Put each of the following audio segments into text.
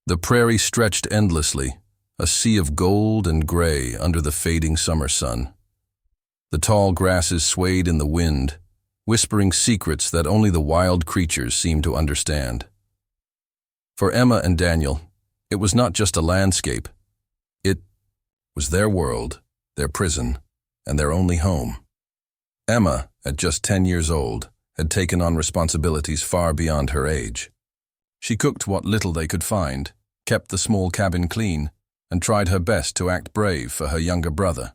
The prairie stretched endlessly, a sea of gold and gray under the fading summer sun. The tall grasses swayed in the wind, whispering secrets that only the wild creatures seemed to understand. For Emma and Daniel, it was not just a landscape. It was their world, their prison, and their only home. Emma, at just 10 years old, had taken on responsibilities far beyond her age. She cooked what little they could find, kept the small cabin clean, and tried her best to act brave for her younger brother.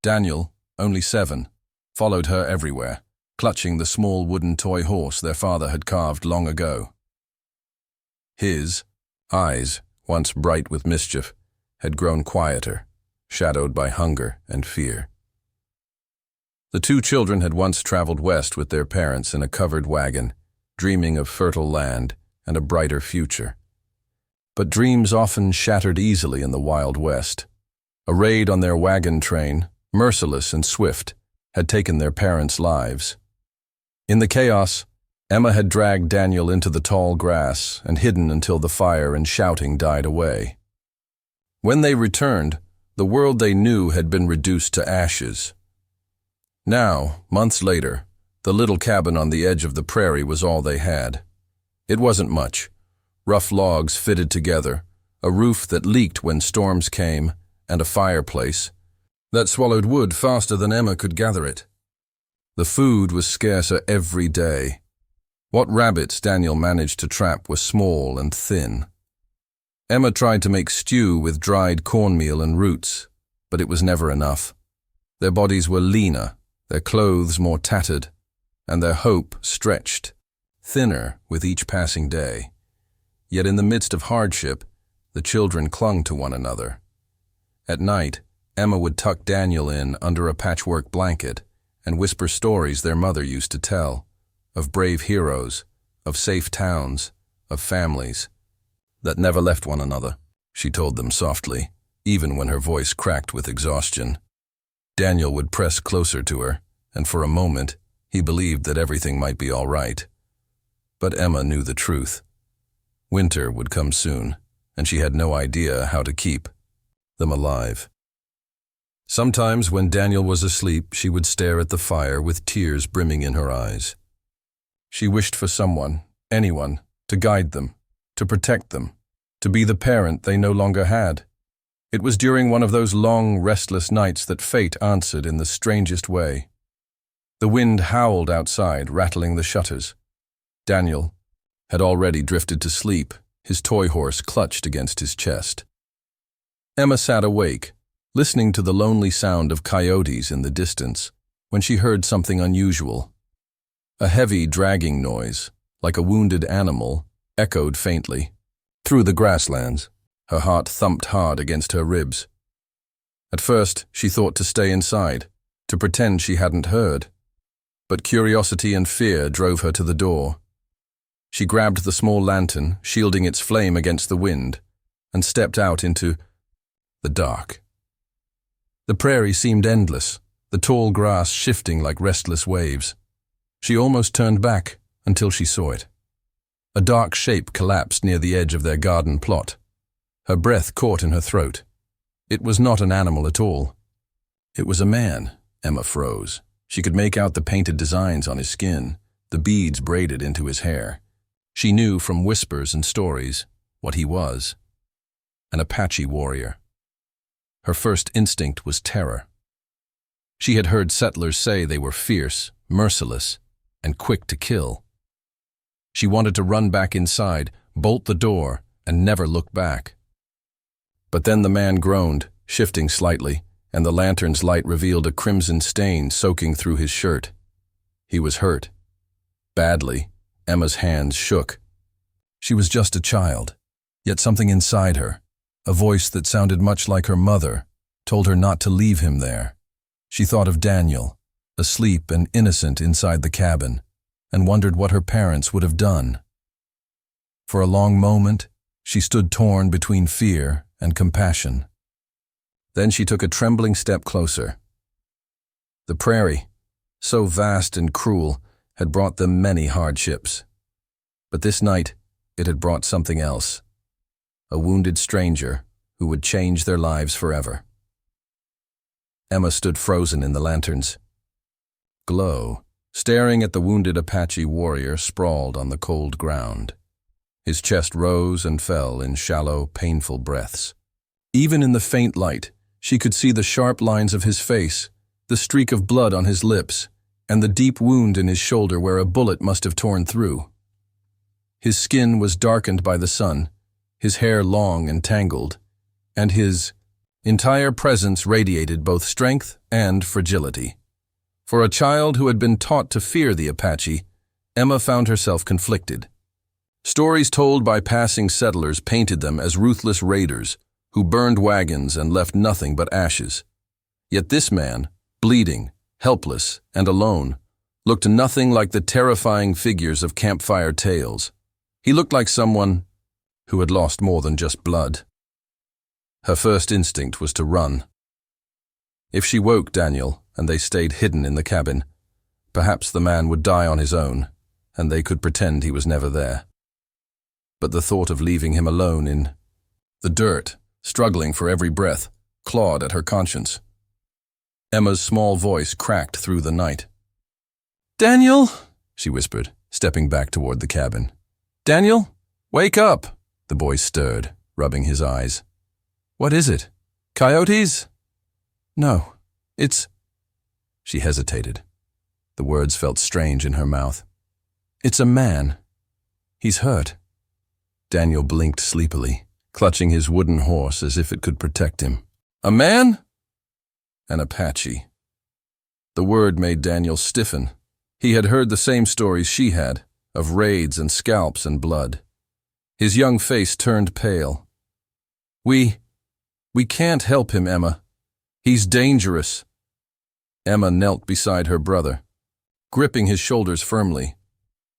Daniel, only 7, followed her everywhere, clutching the small wooden toy horse their father had carved long ago. His eyes, once bright with mischief, had grown quieter, shadowed by hunger and fear. The 2 children had once traveled west with their parents in a covered wagon, dreaming of fertile land and a brighter future. But dreams often shattered easily in the Wild West. A raid on their wagon train, merciless and swift, had taken their parents' lives. In the chaos, Emma had dragged Daniel into the tall grass and hidden until the fire and shouting died away. When they returned, the world they knew had been reduced to ashes. Now, months later, the little cabin on the edge of the prairie was all they had. It wasn't much. Rough logs fitted together, a roof that leaked when storms came, and a fireplace that swallowed wood faster than Emma could gather it. The food was scarcer every day. What rabbits Daniel managed to trap were small and thin. Emma tried to make stew with dried cornmeal and roots, but it was never enough. Their bodies were leaner, their clothes more tattered, and their hope stretched, thinner with each passing day. Yet in the midst of hardship, the children clung to one another. At night, Emma would tuck Daniel in under a patchwork blanket and whisper stories their mother used to tell, of brave heroes, of safe towns, of families that never left one another, she told them softly, even when her voice cracked with exhaustion. Daniel would press closer to her, and for a moment, he believed that everything might be all right. But Emma knew the truth. Winter would come soon, and she had no idea how to keep them alive. Sometimes when Daniel was asleep, she would stare at the fire with tears brimming in her eyes. She wished for someone, anyone, to guide them, to protect them, to be the parent they no longer had. It was during one of those long, restless nights that fate answered in the strangest way. The wind howled outside, rattling the shutters. Daniel had already drifted to sleep, his toy horse clutched against his chest. Emma sat awake, listening to the lonely sound of coyotes in the distance, when she heard something unusual. A heavy, dragging noise, like a wounded animal, echoed faintly through the grasslands. Her heart thumped hard against her ribs. At first, she thought to stay inside, to pretend she hadn't heard. But curiosity and fear drove her to the door. She grabbed the small lantern, shielding its flame against the wind, and stepped out into the dark. The prairie seemed endless, the tall grass shifting like restless waves. She almost turned back until she saw it. A dark shape collapsed near the edge of their garden plot. Her breath caught in her throat. It was not an animal at all. It was a man. Emma froze. She could make out the painted designs on his skin, the beads braided into his hair. She knew from whispers and stories what he was: an Apache warrior. Her first instinct was terror. She had heard settlers say they were fierce, merciless, and quick to kill. She wanted to run back inside, bolt the door, and never look back. But then the man groaned, shifting slightly, and the lantern's light revealed a crimson stain soaking through his shirt. He was hurt. Badly. Emma's hands shook. She was just a child, yet something inside her, a voice that sounded much like her mother, told her not to leave him there. She thought of Daniel, asleep and innocent inside the cabin, and wondered what her parents would have done. For a long moment, she stood torn between fear and compassion. Then she took a trembling step closer. The prairie, so vast and cruel, had brought them many hardships. But this night, it had brought something else. a wounded stranger who would change their lives forever. Emma stood frozen in the lantern's glow, staring at the wounded Apache warrior sprawled on the cold ground. His chest rose and fell in shallow, painful breaths. Even in the faint light, she could see the sharp lines of his face, the streak of blood on his lips, and the deep wound in his shoulder where a bullet must have torn through. His skin was darkened by the sun, his hair long and tangled, and his entire presence radiated both strength and fragility. For a child who had been taught to fear the Apache, Emma found herself conflicted. Stories told by passing settlers painted them as ruthless raiders who burned wagons and left nothing but ashes. Yet this man, bleeding, helpless, and alone, looked nothing like the terrifying figures of campfire tales. He looked like someone who had lost more than just blood. Her first instinct was to run. If she woke Daniel and they stayed hidden in the cabin, perhaps the man would die on his own, and they could pretend he was never there. But the thought of leaving him alone in the dirt, struggling for every breath, clawed at her conscience. Emma's small voice cracked through the night. "Daniel," she whispered, stepping back toward the cabin. "Daniel, wake up!" The boy stirred, rubbing his eyes. "What is it? Coyotes?" "No, it's—" She hesitated. The words felt strange in her mouth. "It's a man. He's hurt." Daniel blinked sleepily, clutching his wooden horse as if it could protect him. "A man?" "An Apache." The word made Daniel stiffen. He had heard the same stories she had, of raids and scalps and blood. His young face turned pale. We can't help him, Emma. He's dangerous." Emma knelt beside her brother, gripping his shoulders firmly.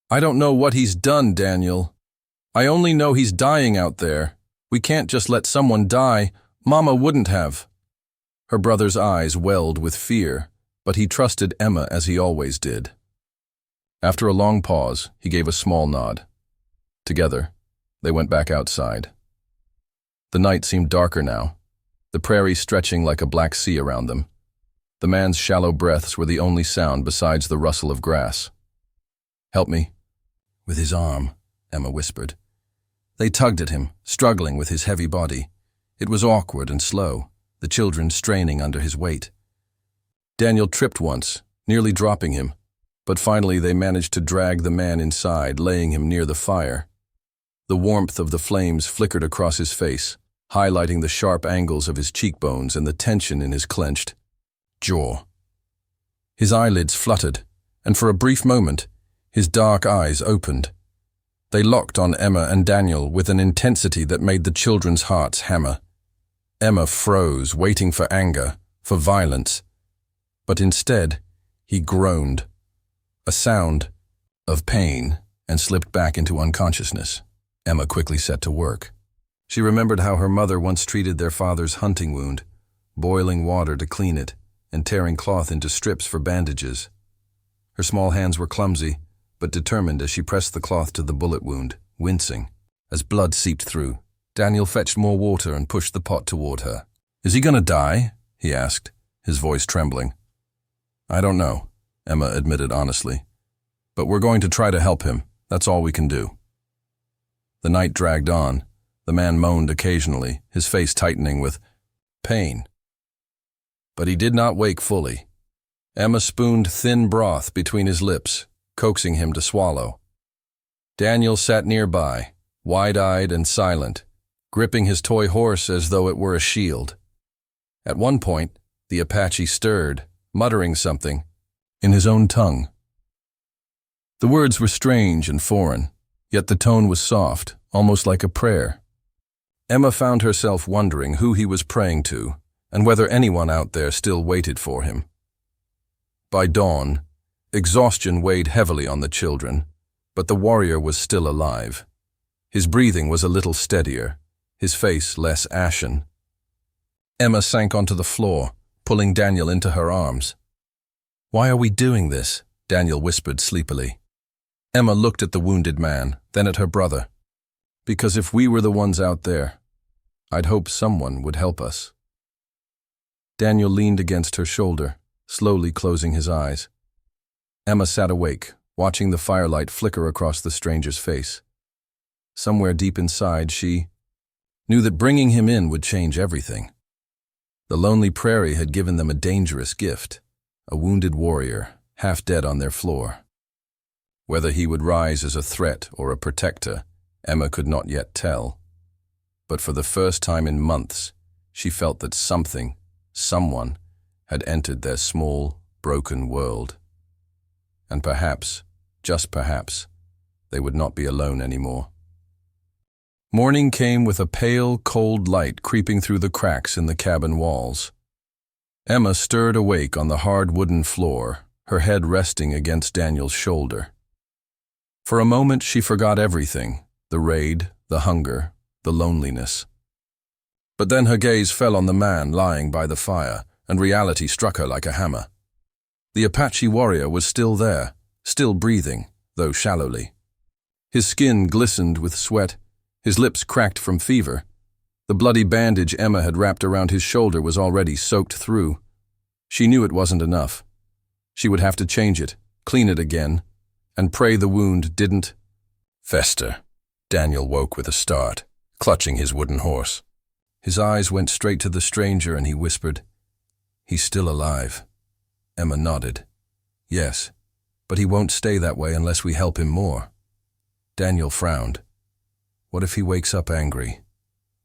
"I don't know what he's done, Daniel. I only know he's dying out there. We can't just let someone die. Mama wouldn't have." Her brother's eyes welled with fear, but he trusted Emma as he always did. After a long pause, he gave a small nod. Together, they went back outside. The night seemed darker now, the prairie stretching like a black sea around them. The man's shallow breaths were the only sound besides the rustle of grass. "Help me." "With his arm," Emma whispered. They tugged at him, struggling with his heavy body. It was awkward and slow, the children straining under his weight. Daniel tripped once, nearly dropping him, but finally they managed to drag the man inside, laying him near the fire. The warmth of the flames flickered across his face, highlighting the sharp angles of his cheekbones and the tension in his clenched jaw. His eyelids fluttered, and for a brief moment, his dark eyes opened. They locked on Emma and Daniel with an intensity that made the children's hearts hammer. Emma froze, waiting for anger, for violence. But instead, he groaned, a sound of pain, and slipped back into unconsciousness. Emma quickly set to work. She remembered how her mother once treated their father's hunting wound, boiling water to clean it, and tearing cloth into strips for bandages. Her small hands were clumsy, but determined as she pressed the cloth to the bullet wound, wincing. As blood seeped through, Daniel fetched more water and pushed the pot toward her. "Is he gonna die?" he asked, his voice trembling. "I don't know," Emma admitted honestly. "But we're going to try to help him. That's all we can do." The night dragged on. The man moaned occasionally, his face tightening with pain. But he did not wake fully. Emma spooned thin broth between his lips, coaxing him to swallow. Daniel sat nearby, wide-eyed and silent, gripping his toy horse as though it were a shield. At one point, the Apache stirred, muttering something in his own tongue. The words were strange and foreign, yet the tone was soft, almost like a prayer. Emma found herself wondering who he was praying to, and whether anyone out there still waited for him. By dawn, exhaustion weighed heavily on the children, but the warrior was still alive. His breathing was a little steadier, his face less ashen. Emma sank onto the floor, pulling Daniel into her arms. "Why are we doing this?" Daniel whispered sleepily. Emma looked at the wounded man, then at her brother. Because if we were the ones out there, I'd hope someone would help us. Daniel leaned against her shoulder, slowly closing his eyes. Emma sat awake, watching the firelight flicker across the stranger's face. Somewhere deep inside, she knew that bringing him in would change everything. The lonely prairie had given them a dangerous gift, a wounded warrior, half dead on their floor. Whether he would rise as a threat or a protector, Emma could not yet tell. But for the first time in months, she felt that someone, had entered their small, broken world. And perhaps, just perhaps, they would not be alone anymore. Morning came with a pale, cold light creeping through the cracks in the cabin walls. Emma stirred awake on the hard wooden floor, her head resting against Daniel's shoulder. For a moment she forgot everything, the raid, the hunger, the loneliness. But then her gaze fell on the man lying by the fire, and reality struck her like a hammer. The Apache warrior was still there, still breathing, though shallowly. His skin glistened with sweat, his lips cracked from fever. The bloody bandage Emma had wrapped around his shoulder was already soaked through. She knew it wasn't enough. She would have to change it, clean it again, and pray the wound didn't fester. Daniel woke with a start, clutching his wooden horse. His eyes went straight to the stranger and he whispered, "He's still alive." Emma nodded. "Yes, but he won't stay that way unless we help him more." Daniel frowned. What if he wakes up angry?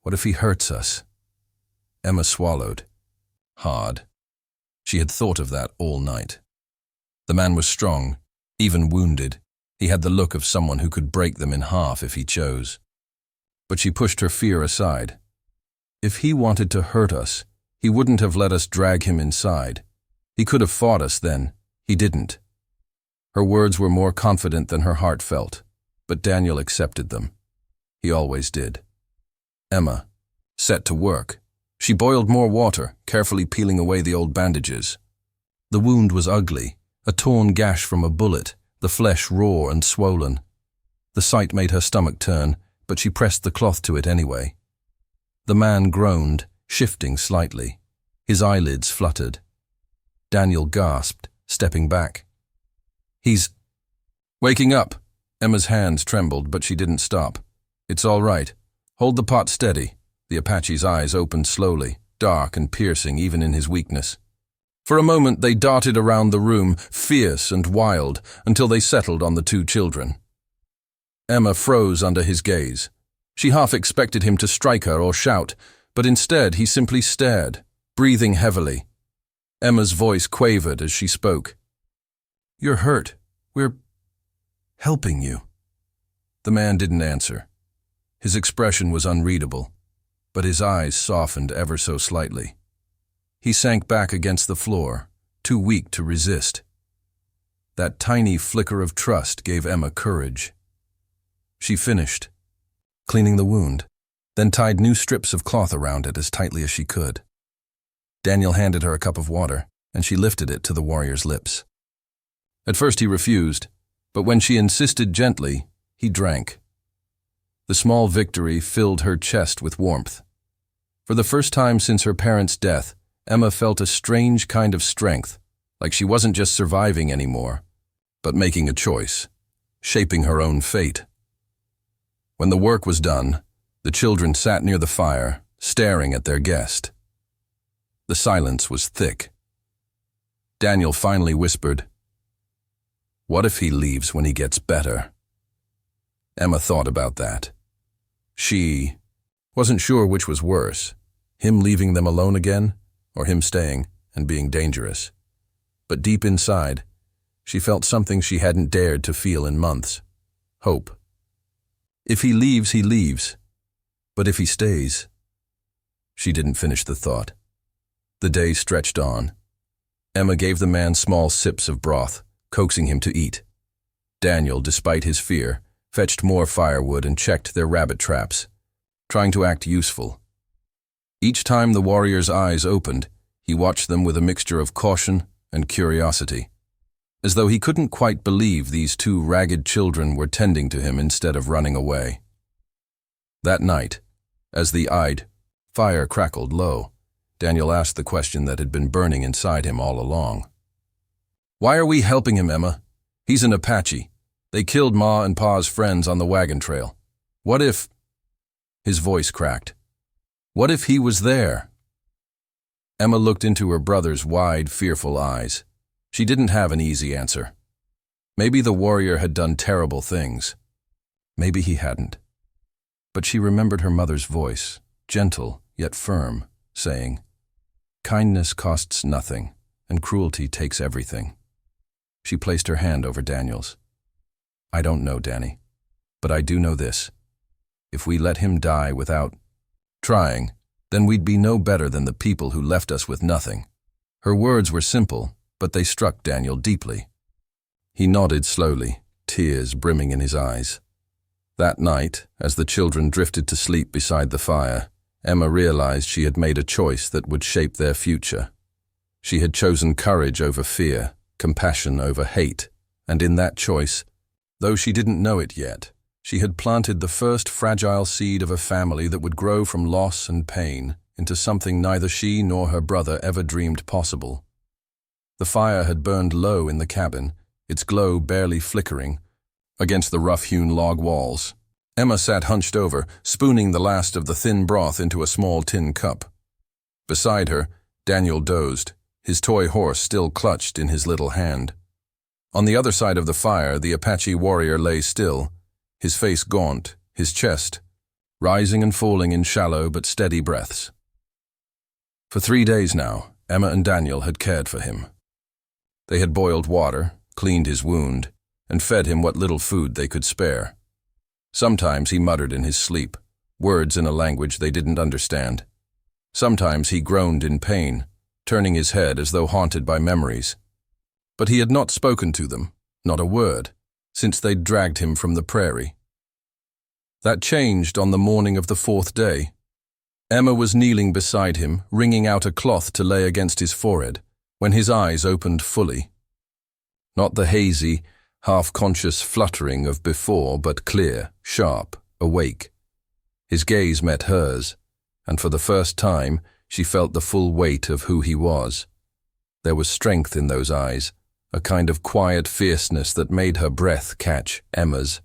What if he hurts us? Emma swallowed. Hard. She had thought of that all night. The man was strong, even wounded. He had the look of someone who could break them in half if he chose. But she pushed her fear aside. If he wanted to hurt us, he wouldn't have let us drag him inside. He could have fought us then. He didn't. Her words were more confident than her heart felt, but Daniel accepted them. He always did. Emma set to work. She boiled more water, carefully peeling away the old bandages. The wound was ugly, a torn gash from a bullet, the flesh raw and swollen. The sight made her stomach turn, but she pressed the cloth to it anyway. The man groaned, shifting slightly. His eyelids fluttered. Daniel gasped, stepping back. "He's waking up." Emma's hands trembled, but she didn't stop. "It's all right. Hold the pot steady." The Apache's eyes opened slowly, dark and piercing even in his weakness. For a moment they darted around the room, fierce and wild, until they settled on the two children. Emma froze under his gaze. She half expected him to strike her or shout, but instead he simply stared, breathing heavily. Emma's voice quavered as she spoke. "You're hurt. We're helping you." The man didn't answer. His expression was unreadable, but his eyes softened ever so slightly. He sank back against the floor, too weak to resist. That tiny flicker of trust gave Emma courage. She finished, cleaning the wound, then tied new strips of cloth around it as tightly as she could. Daniel handed her a cup of water, and she lifted it to the warrior's lips. At first he refused, but when she insisted gently, he drank. The small victory filled her chest with warmth. For the first time since her parents' death, Emma felt a strange kind of strength, like she wasn't just surviving anymore, but making a choice, shaping her own fate. When the work was done, the children sat near the fire, staring at their guest. The silence was thick. Daniel finally whispered, "What if he leaves when he gets better?" Emma thought about that. She wasn't sure which was worse, him leaving them alone again, or him staying and being dangerous. But deep inside, she felt something she hadn't dared to feel in months: hope. If he leaves, he leaves. But if he stays... She didn't finish the thought. The day stretched on. Emma gave the man small sips of broth, coaxing him to eat. Daniel, despite his fear, fetched more firewood and checked their rabbit traps, trying to act useful. Each time the warrior's eyes opened, he watched them with a mixture of caution and curiosity, as though he couldn't quite believe these two ragged children were tending to him instead of running away. That night, as the fire crackled low, Daniel asked the question that had been burning inside him all along. "Why are we helping him, Emma? He's an Apache. They killed Ma and Pa's friends on the wagon trail. What if—" His voice cracked. "What if he was there?" Emma looked into her brother's wide, fearful eyes. She didn't have an easy answer. Maybe the warrior had done terrible things. Maybe he hadn't. But she remembered her mother's voice, gentle yet firm, saying, "Kindness costs nothing, and cruelty takes everything." She placed her hand over Daniel's. "I don't know, Danny, but I do know this. If we let him die without trying, then we'd be no better than the people who left us with nothing." Her words were simple, but they struck Daniel deeply. He nodded slowly, tears brimming in his eyes. That night, as the children drifted to sleep beside the fire, Emma realized she had made a choice that would shape their future. She had chosen courage over fear, compassion over hate, and in that choice, though she didn't know it yet, she had planted the first fragile seed of a family that would grow from loss and pain into something neither she nor her brother ever dreamed possible. The fire had burned low in the cabin, its glow barely flickering against the rough-hewn log walls. Emma sat hunched over, spooning the last of the thin broth into a small tin cup. Beside her, Daniel dozed, his toy horse still clutched in his little hand. On the other side of the fire, the Apache warrior lay still, his face gaunt, his chest rising and falling in shallow but steady breaths. For 3 days now, Emma and Daniel had cared for him. They had boiled water, cleaned his wound, and fed him what little food they could spare. Sometimes he muttered in his sleep, words in a language they didn't understand. Sometimes he groaned in pain, turning his head as though haunted by memories. But he had not spoken to them, not a word, since they'd dragged him from the prairie. That changed on the morning of the 4th day. Emma was kneeling beside him, wringing out a cloth to lay against his forehead, when his eyes opened fully. Not the hazy, half-conscious fluttering of before, but clear, sharp, awake. His gaze met hers, and for the first time she felt the full weight of who he was. There was strength in those eyes, a kind of quiet fierceness that made her breath catch Emma's.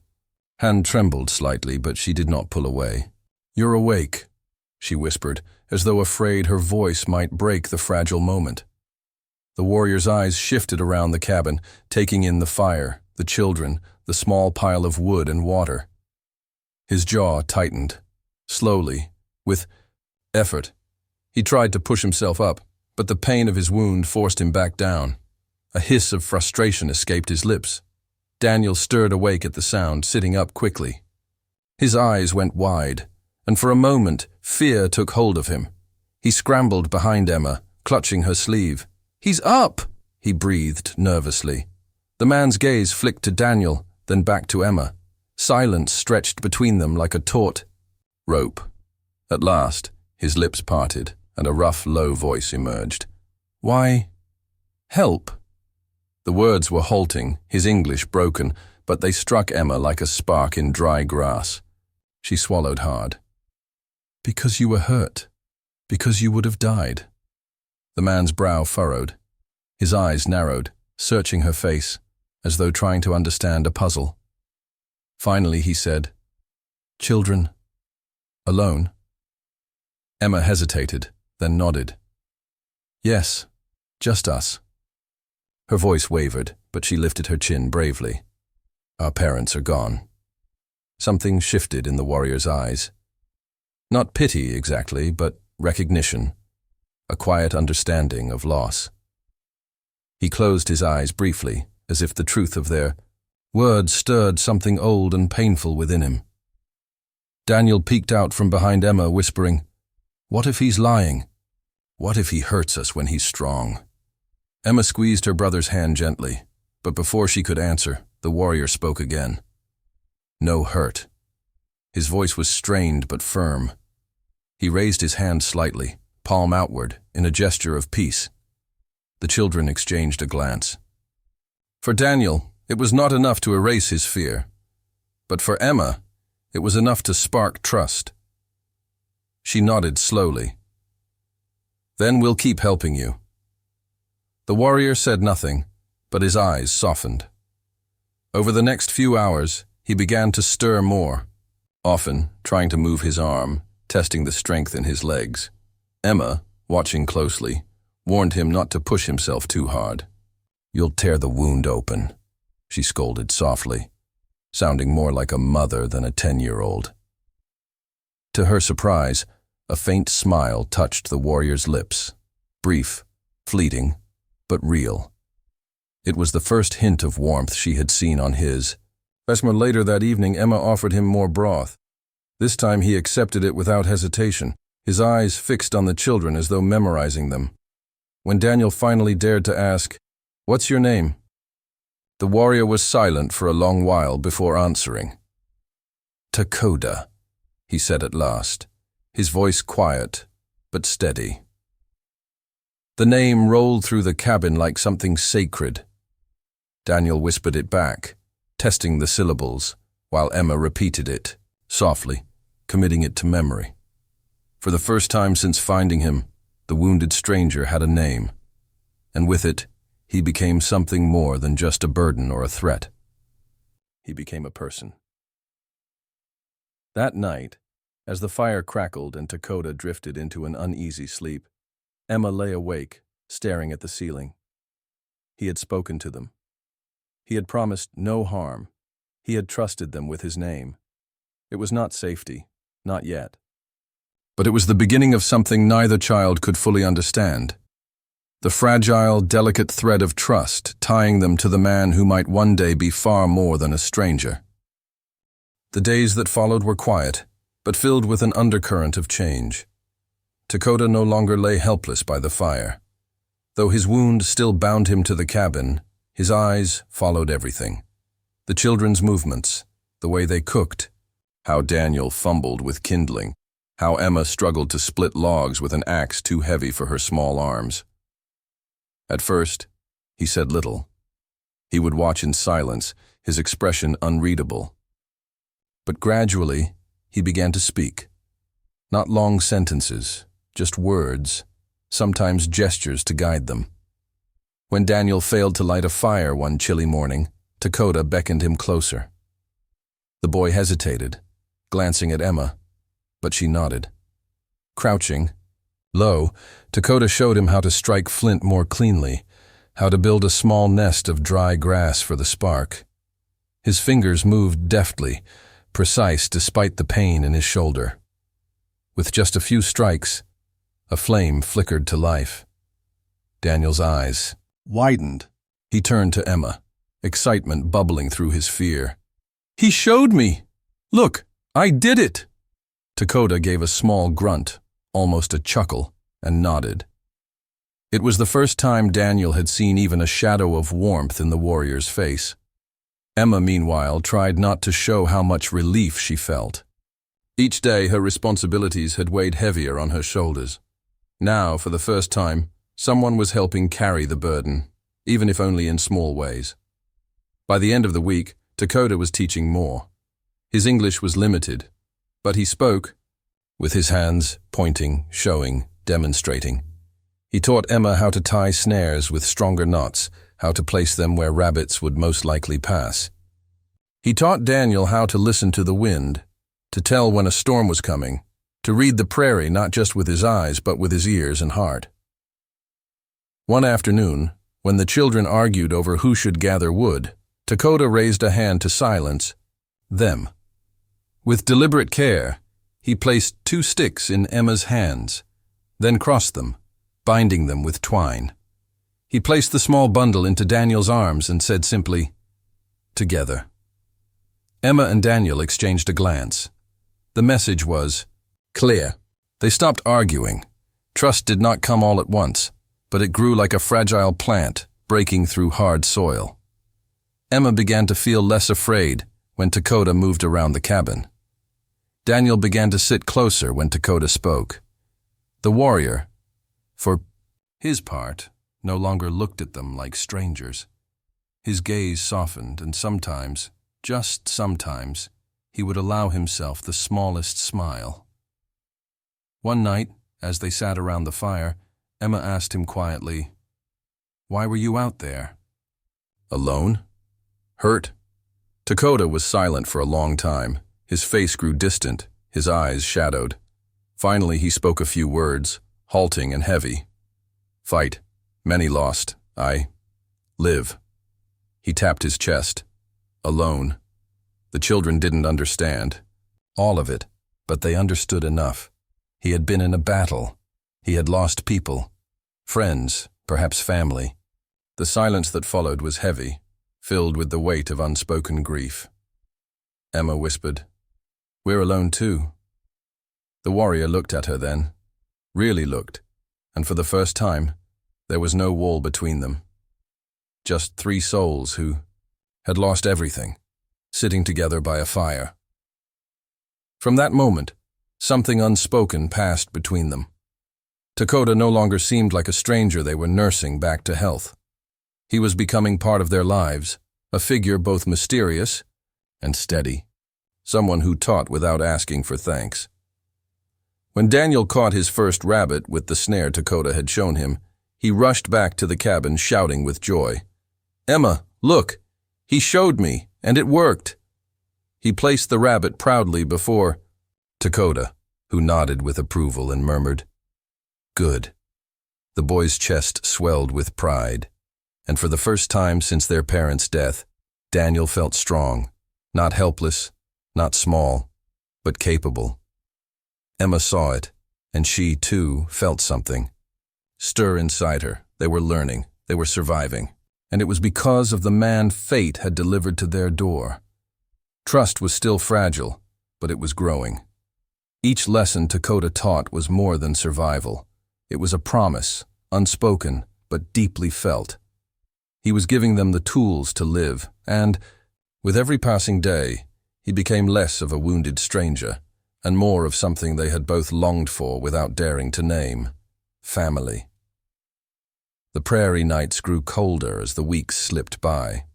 Hand trembled slightly, but she did not pull away. "You're awake," she whispered, as though afraid her voice might break the fragile moment. The warrior's eyes shifted around the cabin, taking in the fire, the children, the small pile of wood and water. His jaw tightened. Slowly, with effort, he tried to push himself up, but the pain of his wound forced him back down. A hiss of frustration escaped his lips. Daniel stirred awake at the sound, sitting up quickly. His eyes went wide, and for a moment, fear took hold of him. He scrambled behind Emma, clutching her sleeve. "He's up!" he breathed nervously. The man's gaze flicked to Daniel, then back to Emma. Silence stretched between them like a taut rope. At last, his lips parted, and a rough, low voice emerged. "Why, help?" The words were halting, his English broken, but they struck Emma like a spark in dry grass. She swallowed hard. "Because you were hurt. Because you would have died." The man's brow furrowed. His eyes narrowed, searching her face, as though trying to understand a puzzle. Finally he said, "Children, alone?" Emma hesitated, then nodded. "Yes, just us." Her voice wavered, but she lifted her chin bravely. "Our parents are gone." Something shifted in the warrior's eyes. Not pity exactly, but recognition. A quiet understanding of loss. He closed his eyes briefly, as if the truth of their words stirred something old and painful within him. Daniel peeked out from behind Emma, whispering, "What if he's lying? What if he hurts us when he's strong?" Emma squeezed her brother's hand gently, but before she could answer, the warrior spoke again. "No hurt." His voice was strained but firm. He raised his hand slightly, palm outward, in a gesture of peace. The children exchanged a glance. For Daniel, it was not enough to erase his fear. But for Emma, It was enough to spark trust. She nodded slowly. "Then we'll keep helping you." The warrior said nothing, but his eyes softened. Over the next few hours, he began to stir more, often trying to move his arm, testing the strength in his legs. Emma, watching closely, warned him not to push himself too hard. "You'll tear the wound open," she scolded softly, sounding more like a mother than a 10-year-old. To her surprise, a faint smile touched the warrior's lips, brief, fleeting, but real. It was the first hint of warmth she had seen on his. Later that evening, Emma offered him more broth. This time he accepted it without hesitation, his eyes fixed on the children as though memorizing them. When Daniel finally dared to ask, "What's your name?" the warrior was silent for a long while before answering. "Takoda," he said at last, his voice quiet but steady. The name rolled through the cabin like something sacred. Daniel whispered it back, testing the syllables, while Emma repeated it, softly, committing it to memory. For the first time since finding him, the wounded stranger had a name, and with it, he became something more than just a burden or a threat. He became a person. That night, as the fire crackled and Takoda drifted into an uneasy sleep, Emma lay awake, staring at the ceiling. He had spoken to them. He had promised no harm. He had trusted them with his name. It was not safety, not yet. But it was the beginning of something neither child could fully understand. The fragile, delicate thread of trust tying them to the man who might one day be far more than a stranger. The days that followed were quiet, but filled with an undercurrent of change. Takoda no longer lay helpless by the fire. Though his wound still bound him to the cabin, his eyes followed everything. The children's movements, the way they cooked, how Daniel fumbled with kindling, how Emma struggled to split logs with an axe too heavy for her small arms. At first, he said little. He would watch in silence, his expression unreadable. But gradually, he began to speak. Not long sentences, just words, sometimes gestures to guide them. When Daniel failed to light a fire one chilly morning, Takoda beckoned him closer. The boy hesitated, glancing at Emma, but she nodded. Crouching, low, Takoda showed him how to strike flint more cleanly, how to build a small nest of dry grass for the spark. His fingers moved deftly, precise despite the pain in his shoulder. With just a few strikes, a flame flickered to life. Daniel's eyes widened. He turned to Emma, excitement bubbling through his fear. "He showed me! Look, I did it!" Takoda gave a small grunt, almost a chuckle, and nodded. It was the first time Daniel had seen even a shadow of warmth in the warrior's face. Emma, meanwhile, tried not to show how much relief she felt. Each day her responsibilities had weighed heavier on her shoulders. Now, for the first time, someone was helping carry the burden, even if only in small ways. By the end of the week, Takoda was teaching more. His English was limited, but he spoke, with his hands pointing, showing, demonstrating. He taught Emma how to tie snares with stronger knots, how to place them where rabbits would most likely pass. He taught Daniel how to listen to the wind, to tell when a storm was coming, to read the prairie not just with his eyes but with his ears and heart. One afternoon, when the children argued over who should gather wood, Takoda raised a hand to silence them. With deliberate care, he placed 2 sticks in Emma's hands, then crossed them, binding them with twine. He placed the small bundle into Daniel's arms and said simply, "Together." Emma and Daniel exchanged a glance. The message was clear. They stopped arguing. Trust did not come all at once, but it grew like a fragile plant, breaking through hard soil. Emma began to feel less afraid when Takoda moved around the cabin. Daniel began to sit closer when Takoda spoke. The warrior, for his part, no longer looked at them like strangers. His gaze softened, and sometimes, just sometimes, he would allow himself the smallest smile. One night, as they sat around the fire, Emma asked him quietly, "Why were you out there?" "Alone? Hurt?" Dakota was silent for a long time. His face grew distant, his eyes shadowed. Finally, he spoke a few words, halting and heavy. "Fight. Many lost. I live." He tapped his chest. "Alone." The children didn't understand. All of it, but they understood enough. He had been in a battle. He had lost people. Friends, perhaps family. The silence that followed was heavy, filled with the weight of unspoken grief. Emma whispered, "We're alone too." The warrior looked at her then, really looked, and for the first time, there was no wall between them. Just three souls who had lost everything, sitting together by a fire. From that moment, something unspoken passed between them. Dakota no longer seemed like a stranger they were nursing back to health. He was becoming part of their lives, a figure both mysterious and steady, someone who taught without asking for thanks. When Daniel caught his first rabbit with the snare Dakota had shown him, he rushed back to the cabin shouting with joy, "Emma, look! He showed me, and it worked!" He placed the rabbit proudly before Dakota, who nodded with approval and murmured, "Good." The boy's chest swelled with pride, and for the first time since their parents' death, Daniel felt strong, not helpless, not small, but capable. Emma saw it, and she, too, felt something stir inside her. They were learning, they were surviving, and it was because of the man fate had delivered to their door. Trust was still fragile, but it was growing. Each lesson Dakota taught was more than survival. It was a promise, unspoken, but deeply felt. He was giving them the tools to live, and, with every passing day, he became less of a wounded stranger, and more of something they had both longed for without daring to name: family. The prairie nights grew colder as the weeks slipped by.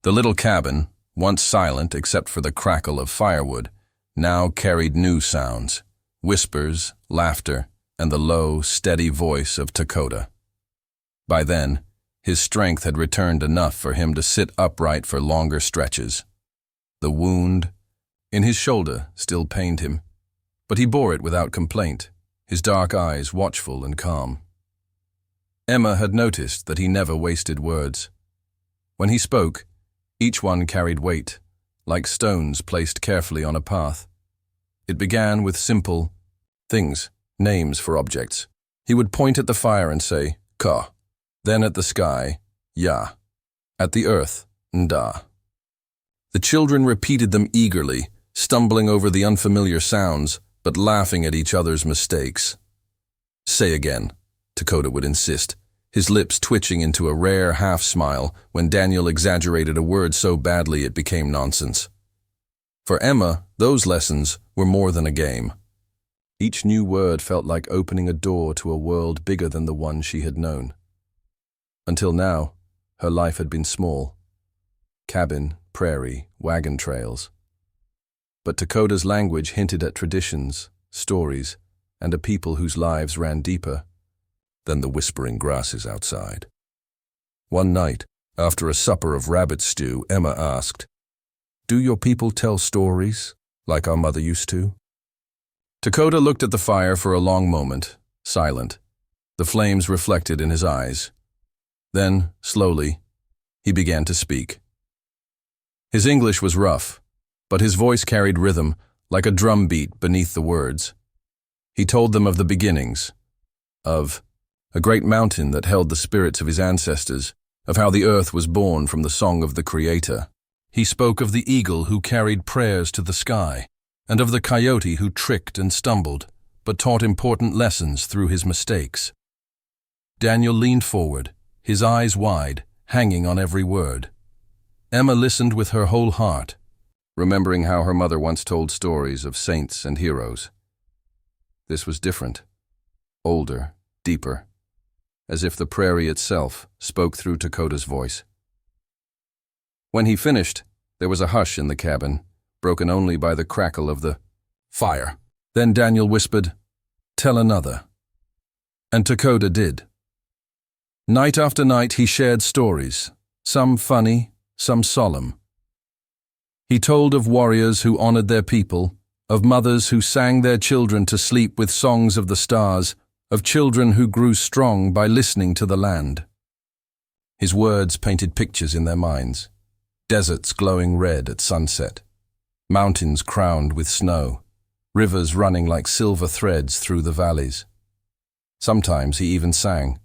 The little cabin, once silent except for the crackle of firewood, now carried new sounds, whispers, laughter, and the low, steady voice of Dakota. By then, his strength had returned enough for him to sit upright for longer stretches. The wound in his shoulder still pained him, but he bore it without complaint, his dark eyes watchful and calm. Emma had noticed that he never wasted words. When he spoke, each one carried weight, like stones placed carefully on a path. It began with simple things, names for objects. He would point at the fire and say, "Ka," then at the sky, "Ya," at the earth, "Nda." The children repeated them eagerly, stumbling over the unfamiliar sounds, but laughing at each other's mistakes. "Say again," Dakota would insist, his lips twitching into a rare half-smile when Daniel exaggerated a word so badly it became nonsense. For Emma, those lessons were more than a game. Each new word felt like opening a door to a world bigger than the one she had known. Until now, her life had been small. Cabin, prairie, wagon trails. But Dakota's language hinted at traditions, stories, and a people whose lives ran deeper than the whispering grasses outside. One night, after a supper of rabbit stew, Emma asked, "Do your people tell stories, like our mother used to?" Dakota looked at the fire for a long moment, silent. The flames reflected in his eyes. Then, slowly, he began to speak. His English was rough, but his voice carried rhythm, like a drum beat beneath the words. He told them of the beginnings, of a great mountain that held the spirits of his ancestors, of how the earth was born from the song of the Creator. He spoke of the eagle who carried prayers to the sky, and of the coyote who tricked and stumbled, but taught important lessons through his mistakes. Daniel leaned forward, his eyes wide, hanging on every word. Emma listened with her whole heart, remembering how her mother once told stories of saints and heroes. This was different, older, deeper, as if the prairie itself spoke through Dakota's voice. When he finished, there was a hush in the cabin, broken only by the crackle of the fire. Then Daniel whispered, "Tell another." And Dakota did. Night after night he shared stories, some funny, some solemn. He told of warriors who honored their people, of mothers who sang their children to sleep with songs of the stars, of children who grew strong by listening to the land. His words painted pictures in their minds. Deserts glowing red at sunset, mountains crowned with snow, rivers running like silver threads through the valleys. Sometimes he even sang.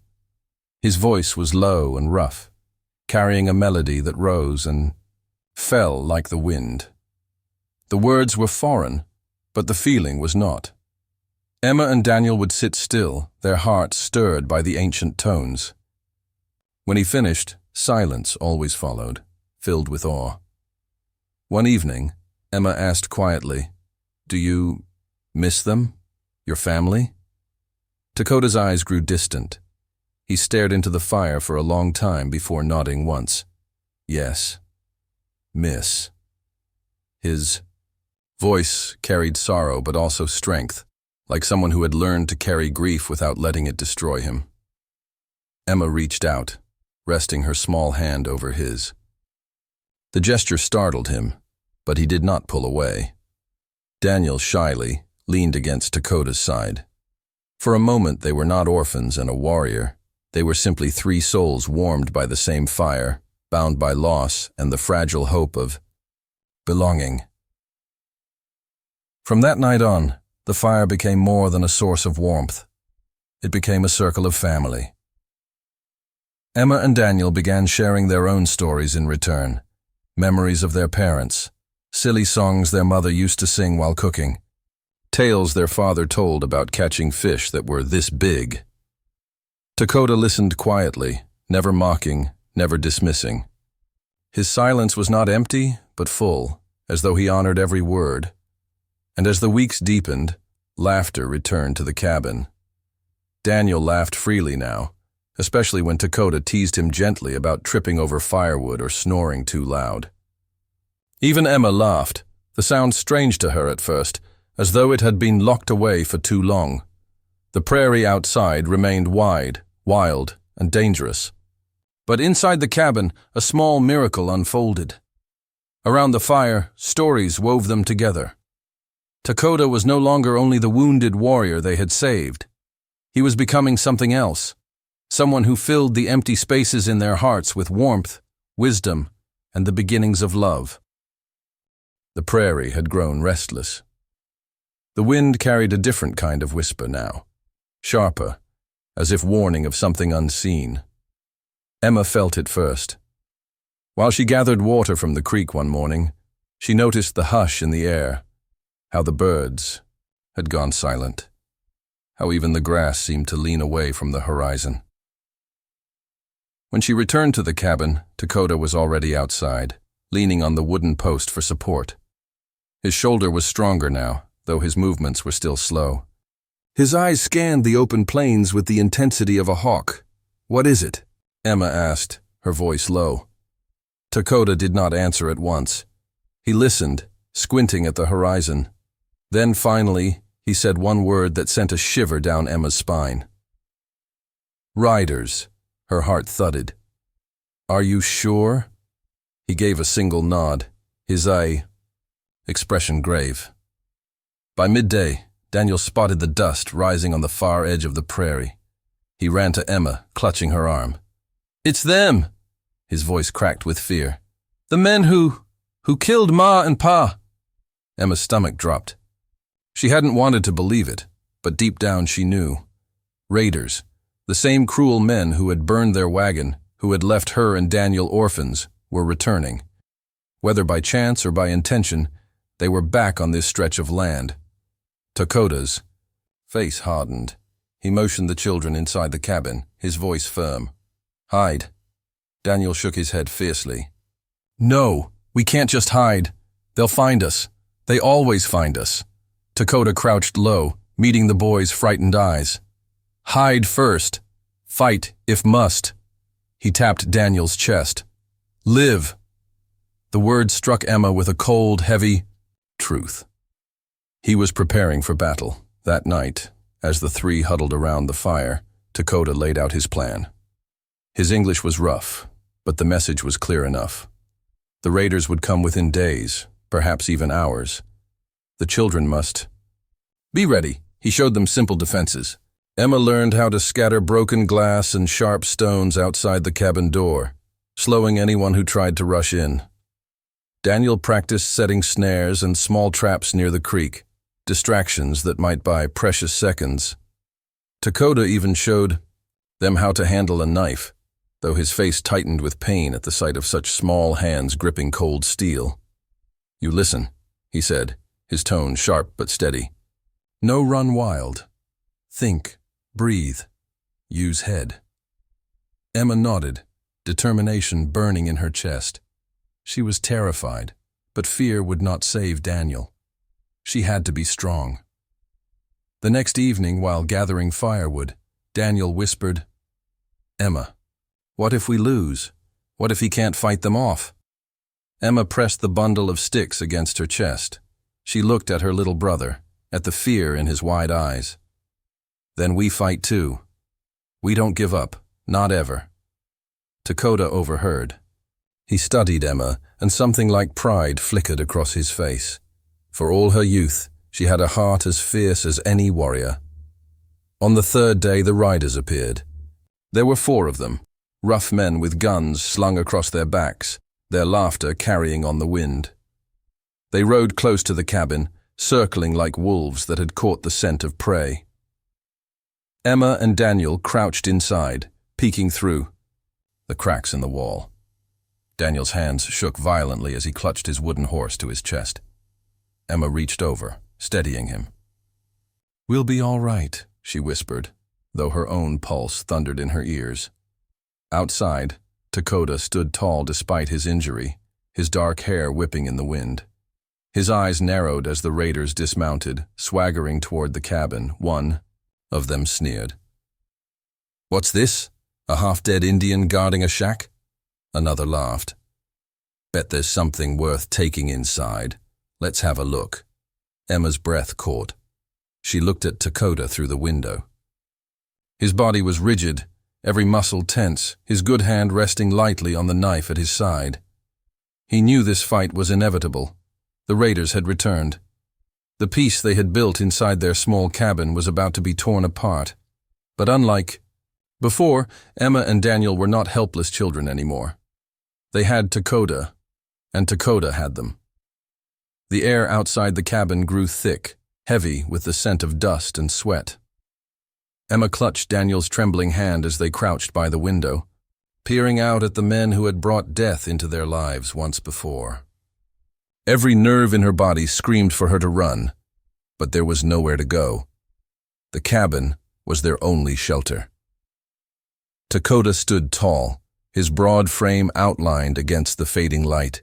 His voice was low and rough, carrying a melody that rose and fell like the wind. The words were foreign, but the feeling was not. Emma and Daniel would sit still, their hearts stirred by the ancient tones. When he finished, silence always followed, filled with awe. One evening, Emma asked quietly, "Do you miss them? Your family?" Dakota's eyes grew distant. He stared into the fire for a long time before nodding once. "Yes. Miss." His voice carried sorrow but also strength, like someone who had learned to carry grief without letting it destroy him. Emma reached out, resting her small hand over his. The gesture startled him, but he did not pull away. Daniel shyly leaned against Dakota's side. For a moment they were not orphans and a warrior. They were simply three souls warmed by the same fire, bound by loss and the fragile hope of belonging. From that night on, the fire became more than a source of warmth. It became a circle of family. Emma and Daniel began sharing their own stories in return, memories of their parents, silly songs their mother used to sing while cooking, tales their father told about catching fish that were this big. Dakota listened quietly, never mocking, never dismissing. His silence was not empty, but full, as though he honored every word. And as the weeks deepened, laughter returned to the cabin. Daniel laughed freely now, especially when Dakota teased him gently about tripping over firewood or snoring too loud. Even Emma laughed, the sound strange to her at first, as though it had been locked away for too long. The prairie outside remained wide, wild, and dangerous. But inside the cabin, a small miracle unfolded. Around the fire, stories wove them together. Dakota was no longer only the wounded warrior they had saved. He was becoming something else, someone who filled the empty spaces in their hearts with warmth, wisdom, and the beginnings of love. The prairie had grown restless. The wind carried a different kind of whisper now, sharper, as if warning of something unseen. Emma felt it first. While she gathered water from the creek one morning, she noticed the hush in the air, how the birds had gone silent, how even the grass seemed to lean away from the horizon. When she returned to the cabin, Dakota was already outside, leaning on the wooden post for support. His shoulder was stronger now, though his movements were still slow. His eyes scanned the open plains with the intensity of a hawk. "What is it?" Emma asked, her voice low. Dakota did not answer at once. He listened, squinting at the horizon. Then finally, he said one word that sent a shiver down Emma's spine. "Riders." Her heart thudded. "Are you sure?" He gave a single nod, his expression grave. By midday, Daniel spotted the dust rising on the far edge of the prairie. He ran to Emma, clutching her arm. "It's them!" His voice cracked with fear. "The men who killed Ma and Pa." Emma's stomach dropped. She hadn't wanted to believe it, but deep down she knew. Raiders, the same cruel men who had burned their wagon, who had left her and Daniel orphans, were returning. Whether by chance or by intention, they were back on this stretch of land. Dakota's face hardened. He motioned the children inside the cabin, his voice firm. "Hide." Daniel shook his head fiercely. "No, we can't just hide. They'll find us. They always find us." Dakota crouched low, meeting the boys' frightened eyes. "Hide first. Fight, if must." He tapped Daniel's chest. "Live." The words struck Emma with a cold, heavy truth. He was preparing for battle. That night, as the three huddled around the fire, Dakota laid out his plan. His English was rough, but the message was clear enough. The raiders would come within days, perhaps even hours. The children must be ready. He showed them simple defenses. Emma learned how to scatter broken glass and sharp stones outside the cabin door, slowing anyone who tried to rush in. Daniel practiced setting snares and small traps near the creek, distractions that might buy precious seconds. Dakota even showed them how to handle a knife, though his face tightened with pain at the sight of such small hands gripping cold steel. "You listen," he said, his tone sharp but steady. "No run wild. Think, breathe, use head." Emma nodded, determination burning in her chest. She was terrified, but fear would not save Daniel. She had to be strong. The next evening, while gathering firewood, Daniel whispered, "Emma, what if we lose? What if he can't fight them off?" Emma pressed the bundle of sticks against her chest. She looked at her little brother, at the fear in his wide eyes. "Then we fight too. We don't give up, not ever." Dakota overheard. He studied Emma, and something like pride flickered across his face. For all her youth, she had a heart as fierce as any warrior. On the third day, the riders appeared. There were 4 of them, rough men with guns slung across their backs, their laughter carrying on the wind. They rode close to the cabin, circling like wolves that had caught the scent of prey. Emma and Daniel crouched inside, peeking through the cracks in the wall. Daniel's hands shook violently as he clutched his wooden horse to his chest. Emma reached over, steadying him. "We'll be all right," she whispered, though her own pulse thundered in her ears. Outside, Dakota stood tall despite his injury, his dark hair whipping in the wind. His eyes narrowed as the raiders dismounted, swaggering toward the cabin. One of them sneered. "What's this? A half-dead Indian guarding a shack?" Another laughed. "Bet there's something worth taking inside. Let's have a look." Emma's breath caught. She looked at Dakota through the window. His body was rigid, every muscle tense, his good hand resting lightly on the knife at his side. He knew this fight was inevitable. The raiders had returned. The peace they had built inside their small cabin was about to be torn apart. But unlike before, Emma and Daniel were not helpless children anymore. They had Dakota, and Dakota had them. The air outside the cabin grew thick, heavy with the scent of dust and sweat. Emma clutched Daniel's trembling hand as they crouched by the window, peering out at the men who had brought death into their lives once before. Every nerve in her body screamed for her to run, but there was nowhere to go. The cabin was their only shelter. Dakota stood tall, his broad frame outlined against the fading light.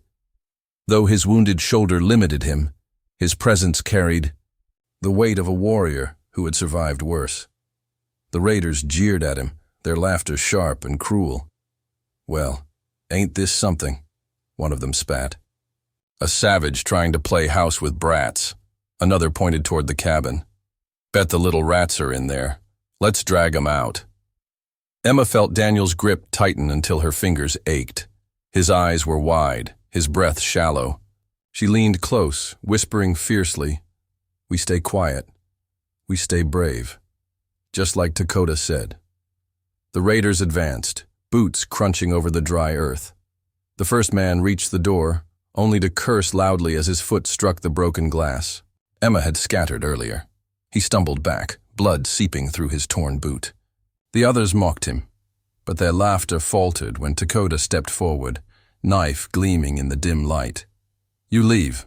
Though his wounded shoulder limited him, his presence carried the weight of a warrior who had survived worse. The raiders jeered at him, their laughter sharp and cruel. "Well, ain't this something?" one of them spat. "A savage trying to play house with brats." Another pointed toward the cabin. "Bet the little rats are in there. Let's drag 'em out." Emma felt Daniel's grip tighten until her fingers ached. His eyes were wide, his breath shallow. She leaned close, whispering fiercely, "We stay quiet. We stay brave." Just like Dakota said. The raiders advanced, boots crunching over the dry earth. The first man reached the door, only to curse loudly as his foot struck the broken glass. Emma had scattered earlier. He stumbled back, blood seeping through his torn boot. The others mocked him, but their laughter faltered when Dakota stepped forward, knife gleaming in the dim light. "You leave,"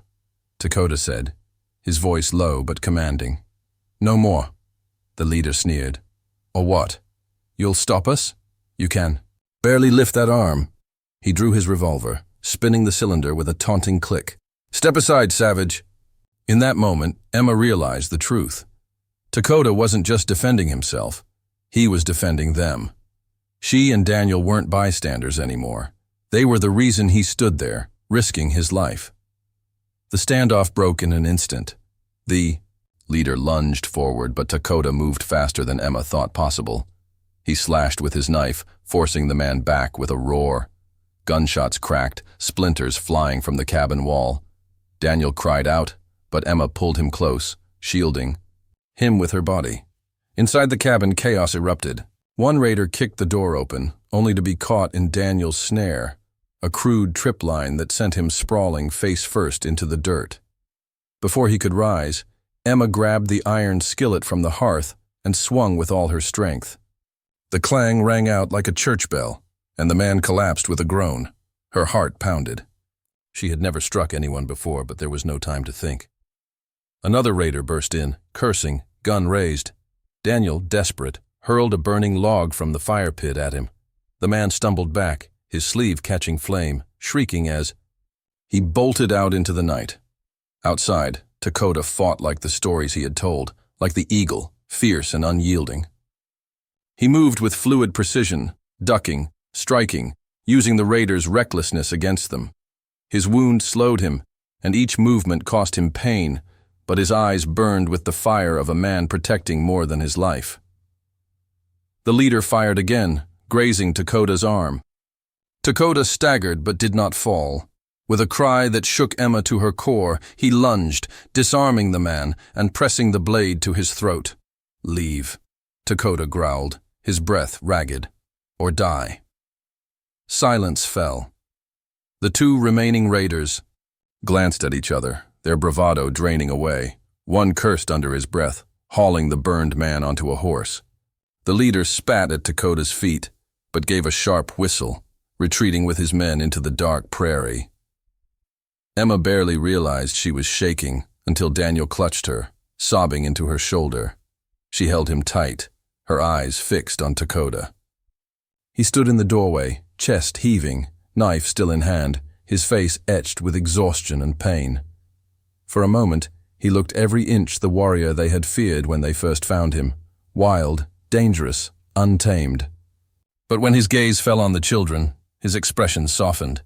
Dakota said, his voice low but commanding. "No more," the leader sneered. "Or what? You'll stop us? You can barely lift that arm." He drew his revolver, spinning the cylinder with a taunting click. "Step aside, savage." In that moment, Emma realized the truth. Dakota wasn't just defending himself. He was defending them. She and Daniel weren't bystanders anymore. They were the reason he stood there, risking his life. The standoff broke in an instant. The leader lunged forward, but Dakota moved faster than Emma thought possible. He slashed with his knife, forcing the man back with a roar. Gunshots cracked, splinters flying from the cabin wall. Daniel cried out, but Emma pulled him close, shielding him with her body. Inside the cabin, chaos erupted. One raider kicked the door open, only to be caught in Daniel's snare, a crude tripline that sent him sprawling face first into the dirt. Before he could rise, Emma grabbed the iron skillet from the hearth and swung with all her strength. The clang rang out like a church bell, and the man collapsed with a groan. Her heart pounded. She had never struck anyone before, but there was no time to think. Another raider burst in, cursing, gun raised. Daniel, desperate, hurled a burning log from the fire pit at him. The man stumbled back, his sleeve catching flame, shrieking as he bolted out into the night. Outside, Dakota fought like the stories he had told, like the eagle, fierce and unyielding. He moved with fluid precision, ducking, striking, using the raiders' recklessness against them. His wound slowed him, and each movement cost him pain, but his eyes burned with the fire of a man protecting more than his life. The leader fired again, grazing Dakota's arm. Dakota staggered but did not fall. With a cry that shook Emma to her core, he lunged, disarming the man and pressing the blade to his throat. "Leave," Dakota growled, his breath ragged. "Or die." Silence fell. The two remaining raiders glanced at each other, their bravado draining away. One cursed under his breath, hauling the burned man onto a horse. The leader spat at Dakota's feet, but gave a sharp whistle, retreating with his men into the dark prairie. Emma barely realized she was shaking until Daniel clutched her, sobbing into her shoulder. She held him tight, her eyes fixed on Dakota. He stood in the doorway, chest heaving, knife still in hand, his face etched with exhaustion and pain. For a moment, he looked every inch the warrior they had feared when they first found him, wild, dangerous, untamed. But when his gaze fell on the children, his expression softened.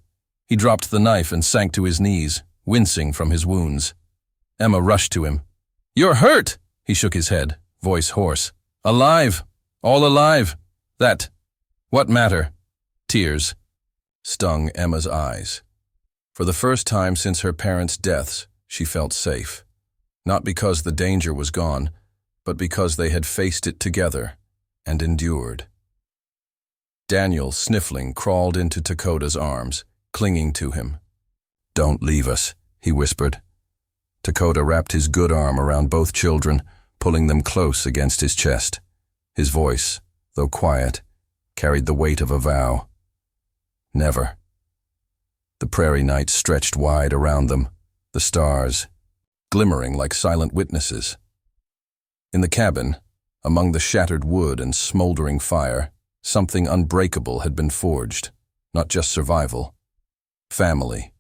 He dropped the knife and sank to his knees, wincing from his wounds. Emma rushed to him. "You're hurt!" He shook his head, voice hoarse. "Alive! All alive! What matter?" Tears stung Emma's eyes. For the first time since her parents' deaths, she felt safe. Not because the danger was gone, but because they had faced it together and endured. Daniel, sniffling, crawled into Dakota's arms, clinging to him. "Don't leave us," he whispered. Dakota wrapped his good arm around both children, pulling them close against his chest. His voice, though quiet, carried the weight of a vow. Never. The prairie night stretched wide around them, the stars glimmering like silent witnesses. In the cabin, among the shattered wood and smoldering fire, something unbreakable had been forged, not just survival, family.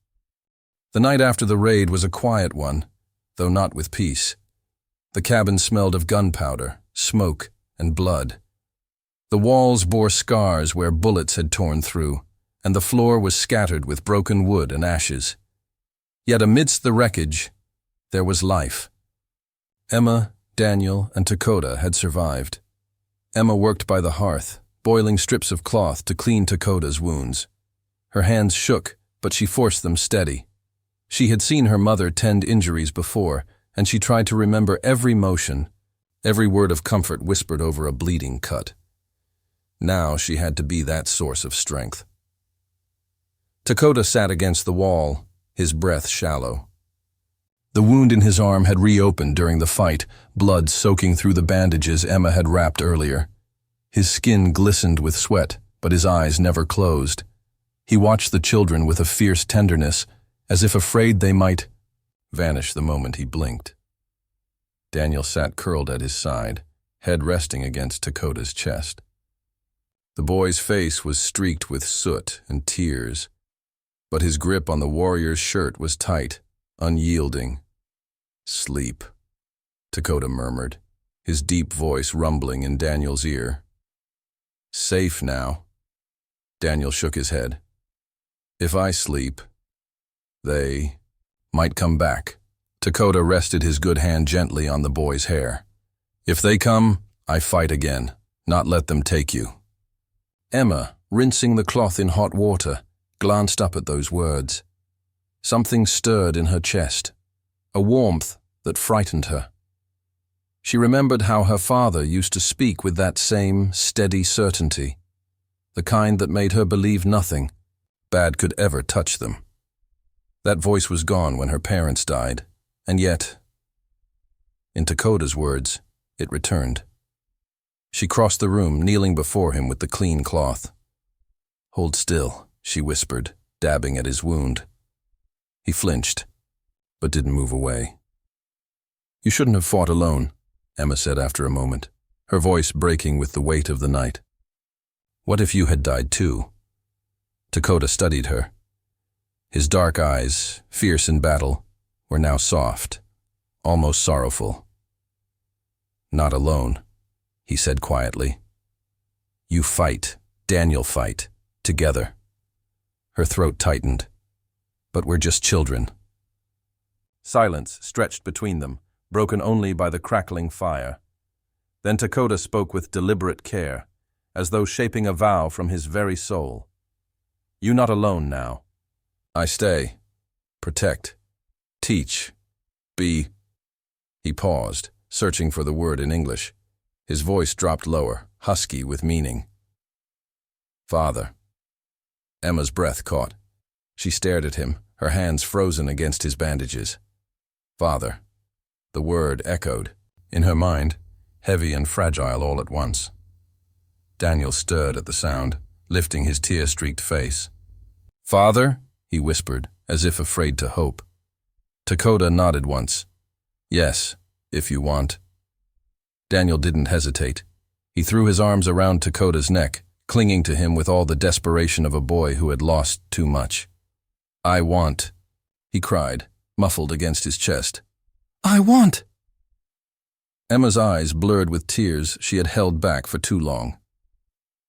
The night after the raid was a quiet one, though not with peace. The cabin smelled of gunpowder, smoke, and blood. The walls bore scars where bullets had torn through, and the floor was scattered with broken wood and ashes. Yet amidst the wreckage, there was life. Emma, Daniel, and Dakota had survived. Emma worked by the hearth, boiling strips of cloth to clean Dakota's wounds. Her hands shook, but she forced them steady. She had seen her mother tend injuries before, and she tried to remember every motion, every word of comfort whispered over a bleeding cut. Now she had to be that source of strength. Dakota sat against the wall, his breath shallow. The wound in his arm had reopened during the fight, blood soaking through the bandages Emma had wrapped earlier. His skin glistened with sweat, but his eyes never closed. He watched the children with a fierce tenderness, as if afraid they might vanish the moment he blinked. Daniel sat curled at his side, head resting against Dakota's chest. The boy's face was streaked with soot and tears, but his grip on the warrior's shirt was tight, unyielding. "Sleep," Dakota murmured, his deep voice rumbling in Daniel's ear. "Safe now." Daniel shook his head. "If I sleep, they might come back. Dakota rested his good hand gently on the boy's hair. If they come, I fight again, not let them take you. Emma, rinsing the cloth in hot water, glanced up at those words. Something stirred in her chest, a warmth that frightened her. She remembered how her father used to speak with that same steady certainty, the kind that made her believe nothing bad could ever touch them. That voice was gone when her parents died, and yet, in Dakota's words, it returned. She crossed the room, kneeling before him with the clean cloth. "Hold still," she whispered, dabbing at his wound. He flinched, but didn't move away. "You shouldn't have fought alone," Emma said after a moment, her voice breaking with the weight of the night. "What if you had died too?" Dakota studied her. His dark eyes, fierce in battle, were now soft, almost sorrowful. "Not alone," he said quietly. "You fight, Daniel fight, together." Her throat tightened. "But we're just children." Silence stretched between them, broken only by the crackling fire. Then Dakota spoke with deliberate care, as though shaping a vow from his very soul. "You not alone now. I stay, protect, teach, be—" He paused, searching for the word in English. His voice dropped lower, husky with meaning. "Father." Emma's breath caught. She stared at him, her hands frozen against his bandages. "Father." The word echoed, in her mind, heavy and fragile all at once. Daniel stirred at the sound, lifting his tear-streaked face. "Father?" he whispered, as if afraid to hope. Dakota nodded once. "Yes, if you want." Daniel didn't hesitate. He threw his arms around Dakota's neck, clinging to him with all the desperation of a boy who had lost too much. "I want," he cried, muffled against his chest. "I want!" Emma's eyes blurred with tears she had held back for too long.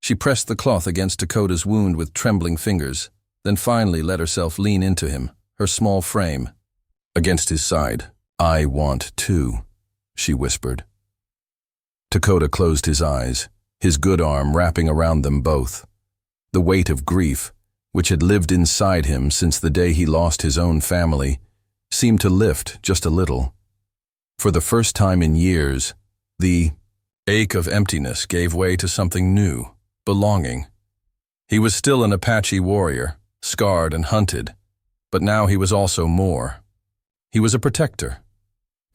She pressed the cloth against Dakota's wound with trembling fingers, then finally let herself lean into him, her small frame against his side. "I want too," she whispered. Dakota closed his eyes, his good arm wrapping around them both. The weight of grief, which had lived inside him since the day he lost his own family, seemed to lift just a little. For the first time in years, the ache of emptiness gave way to something new, belonging. He was still an Apache warrior, scarred and hunted, but now he was also more. He was a protector,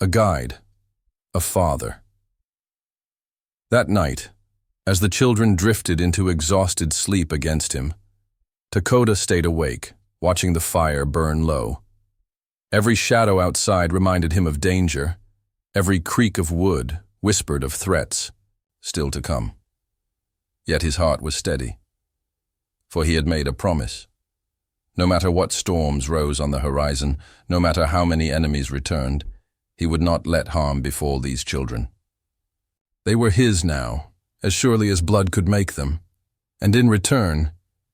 a guide, a father. That night, as the children drifted into exhausted sleep against him, Dakota stayed awake, watching the fire burn low. Every shadow outside reminded him of danger. Every creak of wood whispered of threats still to come. Yet his heart was steady, for he had made a promise. No matter what storms rose on the horizon, no matter how many enemies returned, he would not let harm befall these children. They were his now, as surely as blood could make them, and in return,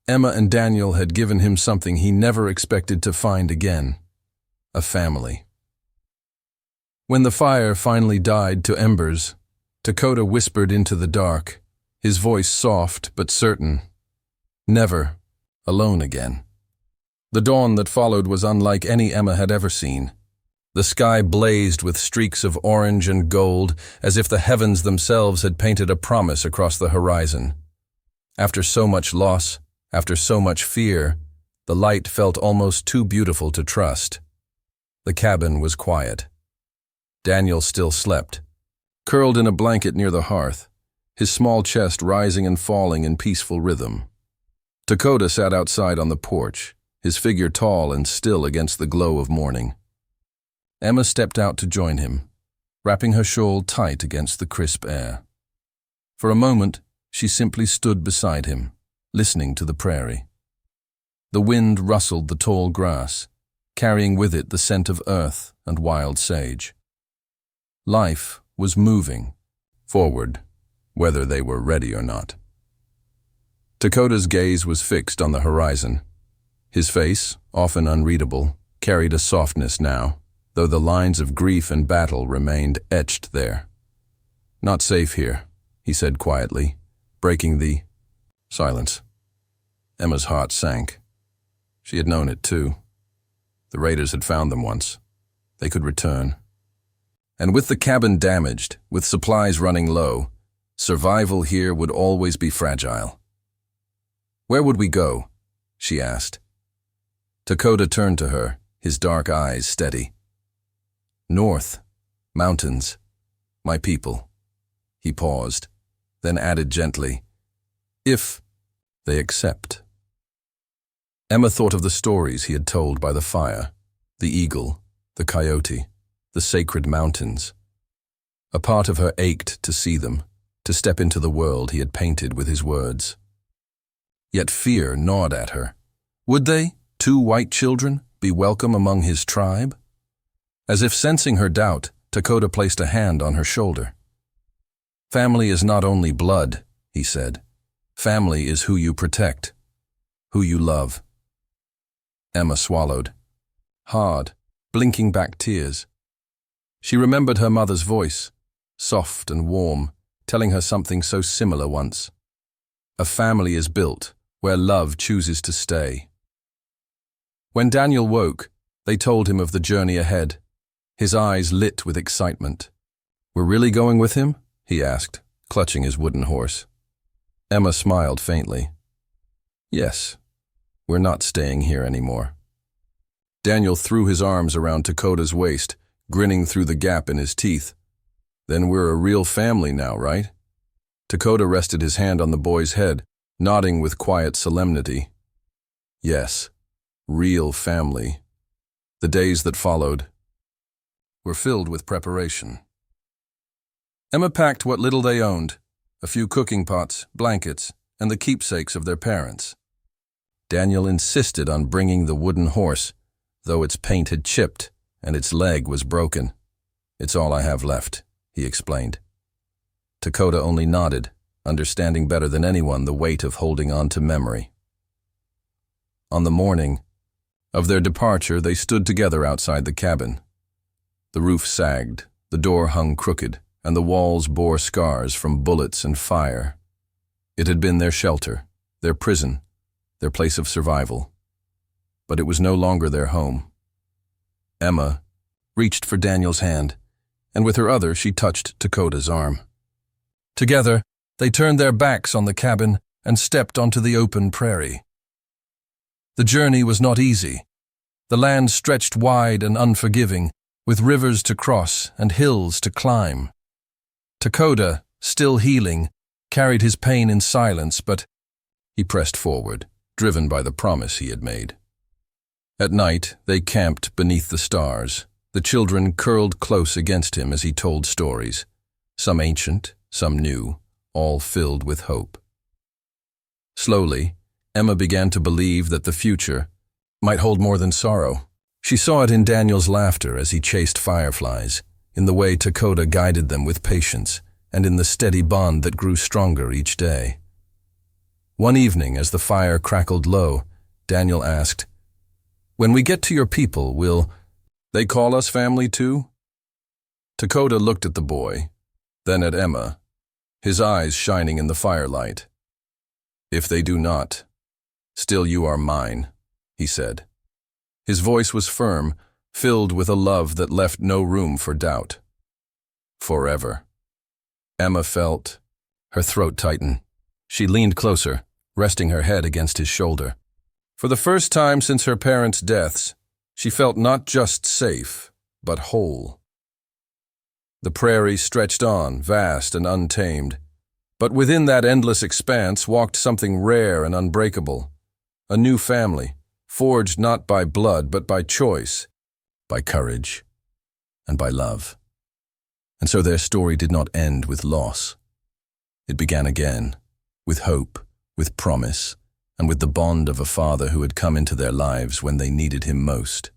Emma and Daniel had given him something he never expected to find again: a family. When the fire finally died to embers, Dakota whispered into the dark, his voice soft but certain. Never alone again. The dawn that followed was unlike any Emma had ever seen. The sky blazed with streaks of orange and gold, as if the heavens themselves had painted a promise across the horizon. After so much loss, after so much fear, the light felt almost too beautiful to trust. The cabin was quiet. Daniel still slept, curled in a blanket near the hearth, his small chest rising and falling in peaceful rhythm. Dakota sat outside on the porch, his figure tall and still against the glow of morning. Emma stepped out to join him, wrapping her shawl tight against the crisp air. For a moment, she simply stood beside him, listening to the prairie. The wind rustled the tall grass, carrying with it the scent of earth and wild sage. Life was moving forward, whether they were ready or not. Dakota's gaze was fixed on the horizon. His face, often unreadable, carried a softness now, though the lines of grief and battle remained etched there. "Not safe here," he said quietly, breaking the silence. Emma's heart sank. She had known it too. The raiders had found them once. They could return. And with the cabin damaged, with supplies running low, survival here would always be fragile. "Where would we go?" she asked. Dakota turned to her, his dark eyes steady. "North, mountains, my people." He paused, then added gently, "If they accept." Emma thought of the stories he had told by the fire, the eagle, the coyote, the sacred mountains. A part of her ached to see them, to step into the world he had painted with his words. Yet fear gnawed at her. Would they, two white children, be welcome among his tribe? As if sensing her doubt, Dakota placed a hand on her shoulder. "Family is not only blood," he said. "Family is who you protect, who you love." Emma swallowed, hard, blinking back tears. She remembered her mother's voice, soft and warm, telling her something so similar once. A family is built where love chooses to stay. When Daniel woke, they told him of the journey ahead. His eyes lit with excitement. "We're really going with him?" he asked, clutching his wooden horse. Emma smiled faintly. "Yes, we're not staying here anymore." Daniel threw his arms around Dakota's waist, grinning through the gap in his teeth. "Then we're a real family now, right?" Dakota rested his hand on the boy's head, nodding with quiet solemnity. "Yes, real family." The days that followed were filled with preparation. Emma packed what little they owned, a few cooking pots, blankets, and the keepsakes of their parents. Daniel insisted on bringing the wooden horse, though its paint had chipped and its leg was broken. "It's all I have left," he explained. Dakota only nodded, understanding better than anyone the weight of holding on to memory. On the morning of their departure, they stood together outside the cabin. The roof sagged, the door hung crooked, and the walls bore scars from bullets and fire. It had been their shelter, their prison, their place of survival. But it was no longer their home. Emma reached for Daniel's hand, and with her other she touched Dakota's arm. Together, they turned their backs on the cabin and stepped onto the open prairie. The journey was not easy. The land stretched wide and unforgiving, with rivers to cross and hills to climb. Dakota, still healing, carried his pain in silence, but he pressed forward, driven by the promise he had made. At night, they camped beneath the stars, the children curled close against him as he told stories, some ancient, some new, all filled with hope. Slowly, Emma began to believe that the future might hold more than sorrow. She saw it in Daniel's laughter as he chased fireflies, in the way Dakota guided them with patience, and in the steady bond that grew stronger each day. One evening, as the fire crackled low, Daniel asked, "When we get to your people, will they call us family too?" Dakota looked at the boy, then at Emma, his eyes shining in the firelight. "If they do not, still you are mine," he said. His voice was firm, filled with a love that left no room for doubt. Forever. Emma felt her throat tighten. She leaned closer, resting her head against his shoulder. For the first time since her parents' deaths, she felt not just safe, but whole. The prairie stretched on, vast and untamed, but within that endless expanse walked something rare and unbreakable, a new family, forged not by blood but by choice, by courage, and by love. And so their story did not end with loss. It began again, with hope, with promise, and with the bond of a father who had come into their lives when they needed him most.